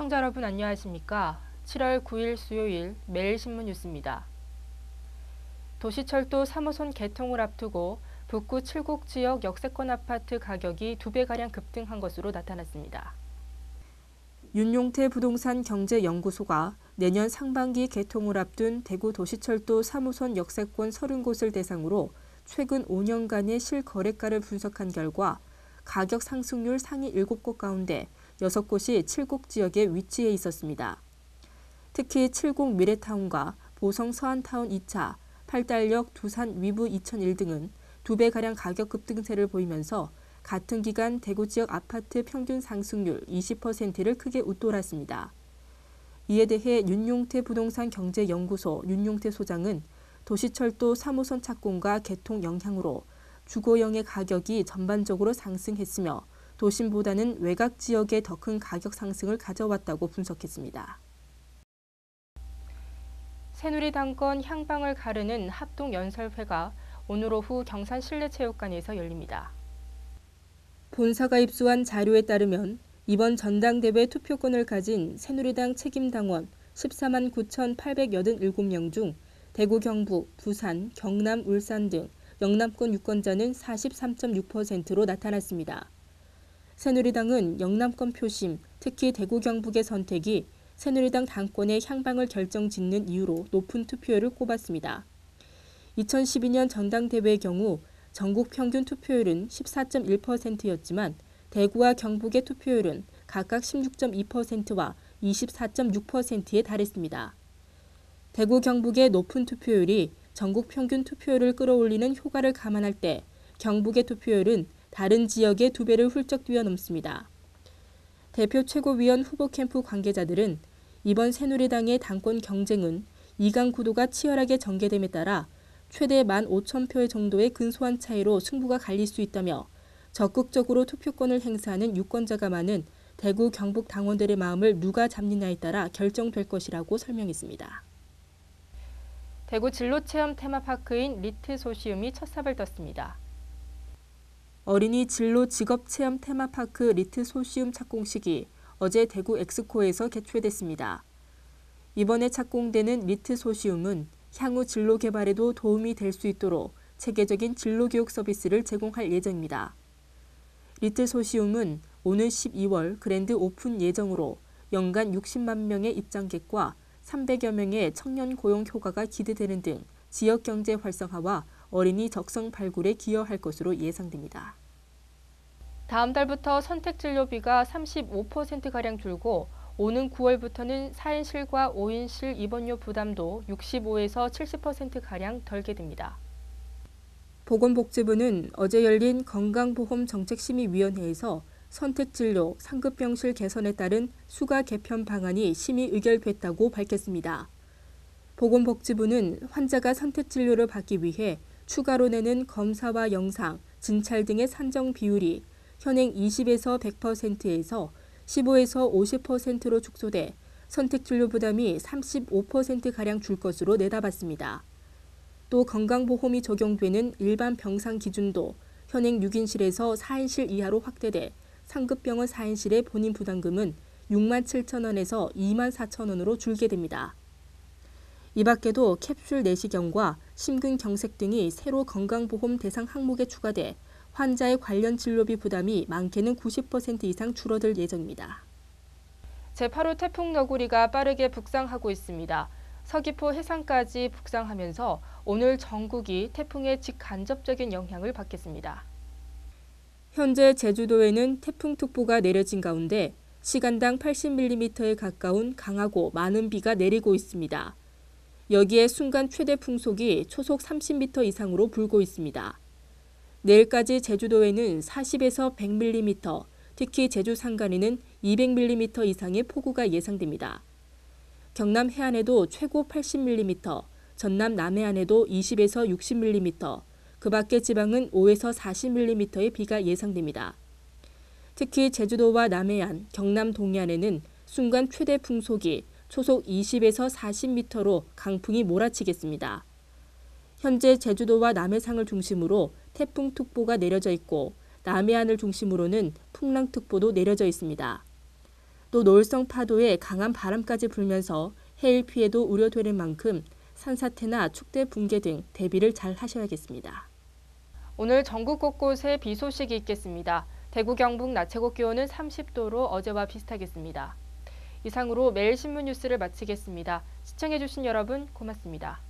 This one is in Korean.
시청자 여러분 안녕하십니까? 7월 9일 수요일 매일신문 뉴스입니다. 도시철도 3호선 개통을 앞두고 북구 7곡 지역 역세권 아파트 가격이 2배가량 급등한 것으로 나타났습니다. 윤용태 부동산 경제연구소가 내년 상반기 개통을 앞둔 대구 도시철도 3호선 역세권 30곳을 대상으로 최근 5년간의 실거래가를 분석한 결과 가격 상승률 상위 7곳 가운데 6곳이 7곡 지역에 위치해 있었습니다. 특히 7곡 미래타운과 보성 서안타운 2차, 팔달역 두산 위브 2001 등은 2배가량 가격 급등세를 보이면서 같은 기간 대구 지역 아파트 평균 상승률 20%를 크게 웃돌았습니다. 이에 대해 윤용태 부동산 경제연구소 윤용태 소장은 도시철도 3호선 착공과 개통 영향으로 주거용의 가격이 전반적으로 상승했으며 도심보다는 외곽 지역에 더 큰 가격 상승을 가져왔다고 분석했습니다. 새누리당권 향방을 가르는 합동연설회가 오늘 오후 경산 실내체육관에서 열립니다. 본사가 입수한 자료에 따르면 이번 전당대회 투표권을 가진 새누리당 책임당원 14만 9,887명 중 대구, 경북, 부산, 경남, 울산 등 영남권 유권자는 43.6%로 나타났습니다. 새누리당은 영남권 표심, 특히 대구 경북의 선택이 새누리당 당권의 향방을 결정짓는 이유로 높은 투표율을 꼽았습니다. 2012년 전당대회의 경우 전국 평균 투표율은 14.1%였지만 대구와 경북의 투표율은 각각 16.2%와 24.6%에 달했습니다. 대구 경북의 높은 투표율이 전국 평균 투표율을 끌어올리는 효과를 감안할 때 경북의 투표율은 다른 지역의 2배를 훌쩍 뛰어넘습니다. 대표 최고위원 후보 캠프 관계자들은 이번 새누리당의 당권 경쟁은 2강 구도가 치열하게 전개됨에 따라 최대 15,000표 정도의 근소한 차이로 승부가 갈릴 수 있다며 적극적으로 투표권을 행사하는 유권자가 많은 대구 경북 당원들의 마음을 누가 잡느냐에 따라 결정될 것이라고 설명했습니다. 대구 진로체험 테마파크인 리트 소시움이 첫 삽을 떴습니다. 어린이 진로 직업체험 테마파크 리트 소시움 착공식이 어제 대구 엑스코에서 개최됐습니다. 이번에 착공되는 리트 소시움은 향후 진로 개발에도 도움이 될 수 있도록 체계적인 진로 교육 서비스를 제공할 예정입니다. 리트 소시움은 오는 12월 그랜드 오픈 예정으로 연간 60만 명의 입장객과 300여 명의 청년 고용 효과가 기대되는 등 지역 경제 활성화와 어린이 적성 발굴에 기여할 것으로 예상됩니다. 다음 달부터 선택진료비가 35%가량 줄고 오는 9월부터는 4인실과 5인실 입원료 부담도 65에서 70%가량 덜게 됩니다. 보건복지부는 어제 열린 건강보험정책심의위원회에서 선택진료, 상급병실 개선에 따른 수가 개편 방안이 심의 의결됐다고 밝혔습니다. 보건복지부는 환자가 선택진료를 받기 위해 추가로 내는 검사와 영상, 진찰 등의 산정 비율이 현행 20에서 100%에서 15에서 50%로 축소돼 선택진료 부담이 35%가량 줄 것으로 내다봤습니다. 또 건강보험이 적용되는 일반 병상 기준도 현행 6인실에서 4인실 이하로 확대돼 상급병원 4인실의 본인 부담금은 6만 7천 원에서 2만 4천 원으로 줄게 됩니다. 이 밖에도 캡슐 내시경과 심근경색 등이 새로 건강보험 대상 항목에 추가돼 환자의 관련 진료비 부담이 많게는 90% 이상 줄어들 예정입니다. 제8호 태풍 너구리가 빠르게 북상하고 있습니다. 서귀포 해상까지 북상하면서 오늘 전국이 태풍의 직간접적인 영향을 받겠습니다. 현재 제주도에는 태풍특보가 내려진 가운데 시간당 80mm에 가까운 강하고 많은 비가 내리고 있습니다. 여기에 순간 최대 풍속이 초속 30m 이상으로 불고 있습니다. 내일까지 제주도에는 40에서 100mm, 특히 제주 산간에는 200mm 이상의 폭우가 예상됩니다. 경남 해안에도 최고 80mm, 전남 남해안에도 20에서 60mm, 그 밖의 지방은 5에서 40mm의 비가 예상됩니다. 특히 제주도와 남해안, 경남 동해안에는 순간 최대 풍속이 초속 20에서 40m로 강풍이 몰아치겠습니다. 현재 제주도와 남해상을 중심으로 태풍특보가 내려져 있고 남해안을 중심으로는 풍랑특보도 내려져 있습니다. 또 노을성 파도에 강한 바람까지 불면서 해일 피해도 우려되는 만큼 산사태나 축대 붕괴 등 대비를 잘 하셔야겠습니다. 오늘 전국 곳곳에 비 소식이 있겠습니다. 대구 경북 낮 최고 기온은 30도로 어제와 비슷하겠습니다. 이상으로 매일 신문 뉴스를 마치겠습니다. 시청해주신 여러분 고맙습니다.